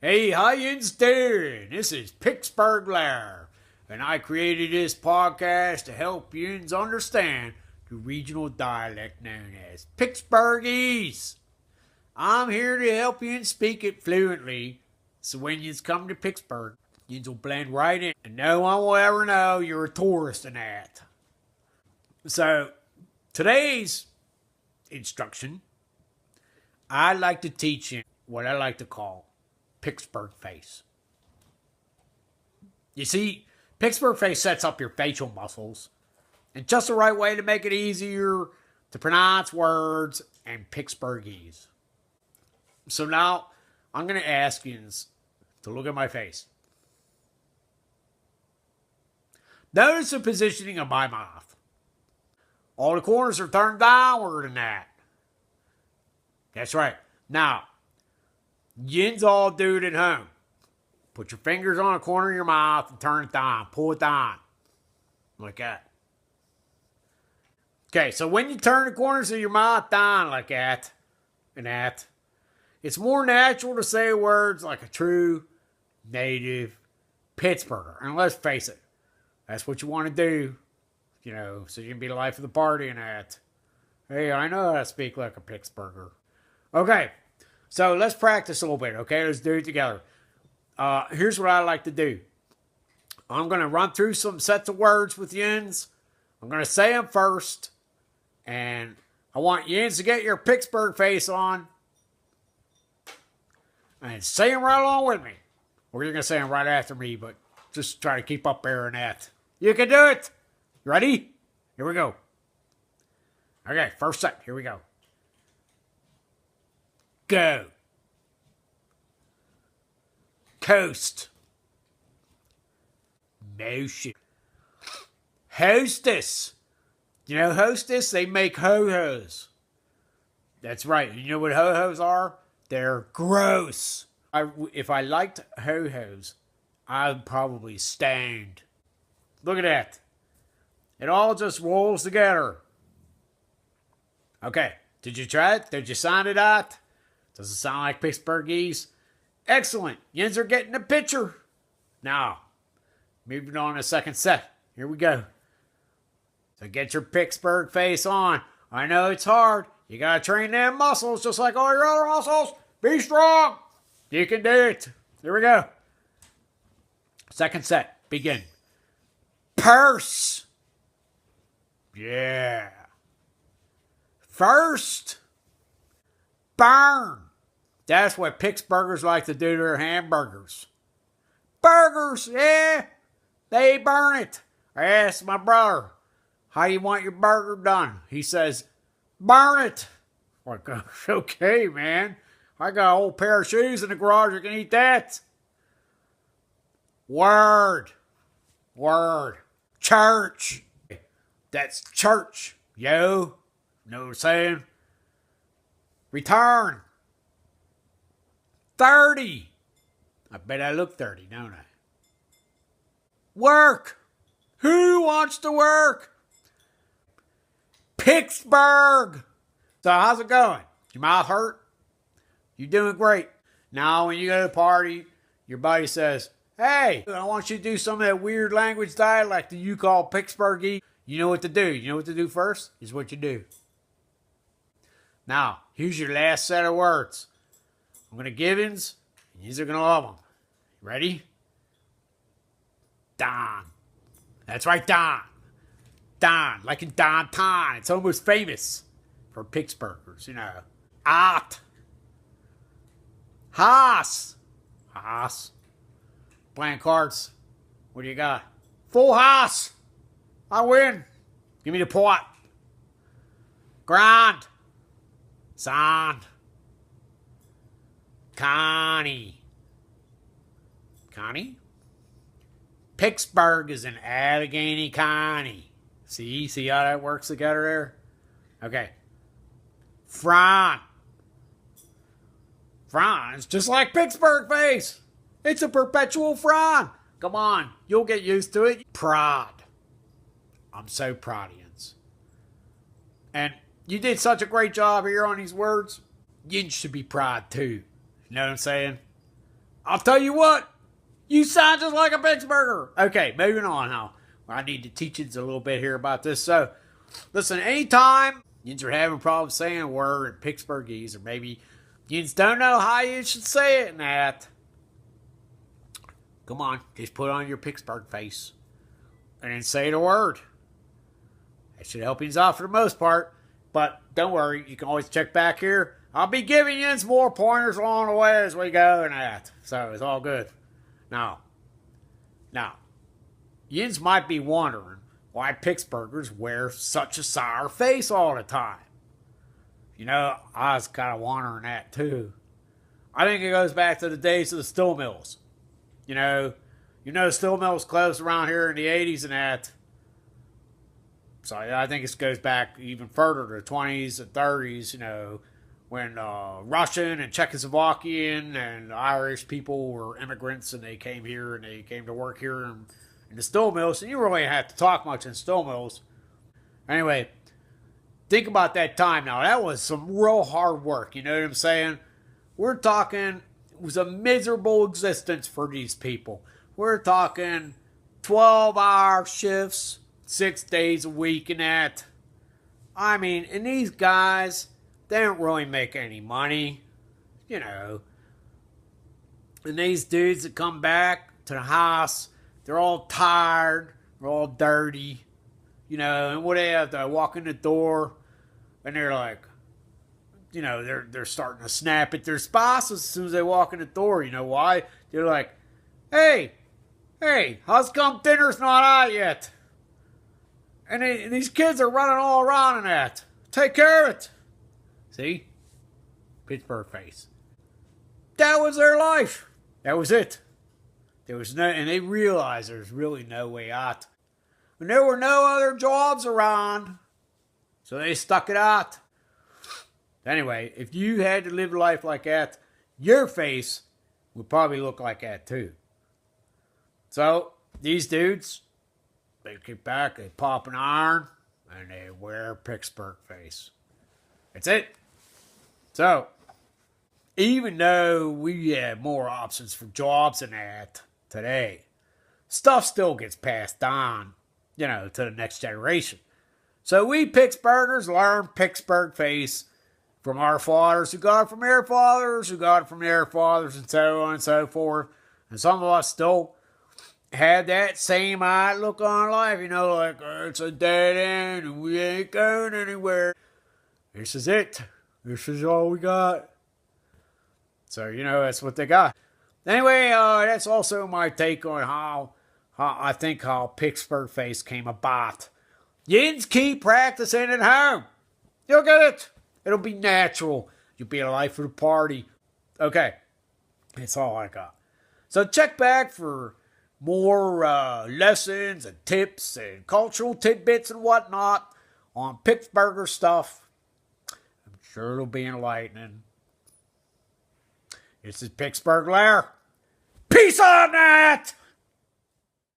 Hey, how yous doing? This is Pittsburgh Lar, and I created this podcast to help yous understand the regional dialect known as Pittsburghese. I'm here to help you speak it fluently, so when yous come to Pittsburgh, yous will blend right in, and no one will ever know you're a tourist in that. So, today's instruction, I'd like to teach you what I like to call Pittsburgh face. You see, Pittsburgh face sets up your facial muscles in just the right way to make it easier to pronounce words and Pittsburghese. So now, I'm going to ask you to look at my face. Notice the positioning of my mouth. All the corners are turned downward in that. That's right. Now, yins all do it at home. Put your fingers on the corner of your mouth and turn it down. Pull it down. Like that. Okay, so when you turn the corners of your mouth down like that, and that, it's more natural to say words like a true native Pittsburgher. And let's face it, that's what you want to do, so you can be the life of the party and that. Hey, I know how to speak like a Pittsburgher. Okay, so let's practice a little bit, okay? Let's do it together. Here's what I like to do. I'm going to run through some sets of words with yins. I'm going to say them first. And I want yins to get your Pittsburgh face on. And say them right along with me. Or you're going to say them right after me, but just try to keep up there and that. You can do it. You ready? Here we go. Okay, first set. Here we go. Go. Coast. Motion. Hostess. You know hostess? They make ho-hos. That's right. You know what ho-hos are? They're gross. If I liked ho-hos, I'd probably stoned. Look at that. It all just rolls together. Okay. Did you try it? Did you sound it out? Does it sound like Pittsburghese? Excellent. Yins are getting the picture. Now, moving on to the second set. Here we go. So get your Pittsburgh face on. I know it's hard. You got to train them muscles just like all your other muscles. Be strong. You can do it. Here we go. Second set. Begin. Purse. Yeah. First. Burn. That's what Pittsburghers like to do to their hamburgers. Burgers, yeah. They burn it. I asked my brother, how do you want your burger done? He says, burn it. I'm like, okay, man. I got an old pair of shoes in the garage. I can eat that. Word. Church. That's church, yo. Know what I'm saying? Return. 30. I bet I look 30, don't I? Work. Who wants to work? Pittsburgh. So how's it going? Your mouth hurt? You doing great. Now when you go to the party, your buddy says, hey, I want you to do some of that weird language dialect that you call Pittsburghese. You know what to do. You know what to do first? Is what you do. Now, here's your last set of words. I'm going to give ins, and you're going to love them. Ready? Don. That's right, Don. Don, like in downtown. It's almost famous for Pittsburghers, Art. Haas. Playing cards. What do you got? Full house. I win. Give me the pot. Grand. Sand. Connie. Pittsburgh is in Allegheny County. See how that works together there? Okay. Frown. It's just like Pittsburgh face. It's a perpetual frown. Come on, you'll get used to it. Prod. I'm so proud of you. And you did such a great job here on these words. You should be proud too. You know what I'm saying? I'll tell you what, you sound just like a Pittsburgher. Okay, moving on now. I need to teach you a little bit here about this. So, listen, anytime you're having problems saying a word in Pittsburghese, or maybe you just don't know how you should say it in that, come on, just put on your Pittsburgh face and then say the word. That should help you out for the most part. But don't worry, you can always check back here. I'll be giving you some more pointers along the way as we go and that. So it's all good. Now, yins might be wondering why Pittsburghers wear such a sour face all the time. You know, I was kind of wondering that too. I think it goes back to the days of the steel mills. You know, steel mills closed around here in the 80s and that. So I think it goes back even further to the 20s and 30s, you know, when Russian and Czechoslovakian and Irish people were immigrants and they came here and they came to work here in the steel mills. And you really didn't have to talk much in steel mills. Anyway, think about that time now. That was some real hard work, you know what I'm saying? We're talking, it was a miserable existence for these people. We're talking 12-hour shifts, 6 days a week and that. I mean, and these guys, they don't really make any money, you know. And these dudes that come back to the house, they're all tired, they're all dirty, you know, and what they have to walk in the door and they're like, you know, they're starting to snap at their spouses as soon as they walk in the door. You know why? They're like, hey, how's come dinner's not out yet? And these kids are running all around in that. Take care of it. See? Pittsburgh face. That was their life. That was it. There was no, and they realized there's really no way out. And there were no other jobs around. So they stuck it out. Anyway, if you had to live a life like that, your face would probably look like that too. So, these dudes, they kick back, they pop an iron, and they wear a Pittsburgh face. That's it. So, even though we have more options for jobs than that today, stuff still gets passed on, you know, to the next generation. So we Pittsburghers learn Pittsburgh face from our fathers who got it from their fathers, who got it from their fathers, and so on and so forth. And some of us still had that same outlook on life, you know, like, it's a dead end and we ain't going anywhere. This is it. This is all we got. So, you know, that's what they got. Anyway, that's also my take on how I think how Pittsburgh face came about. Yins keep practicing at home. You'll get it. It'll be natural. You'll be a life of the party. Okay. That's all I got. So check back for more lessons and tips and cultural tidbits and whatnot on Pittsburgher stuff. I'm sure it'll be enlightening. This is Pittsburgh Lar. Peace on that!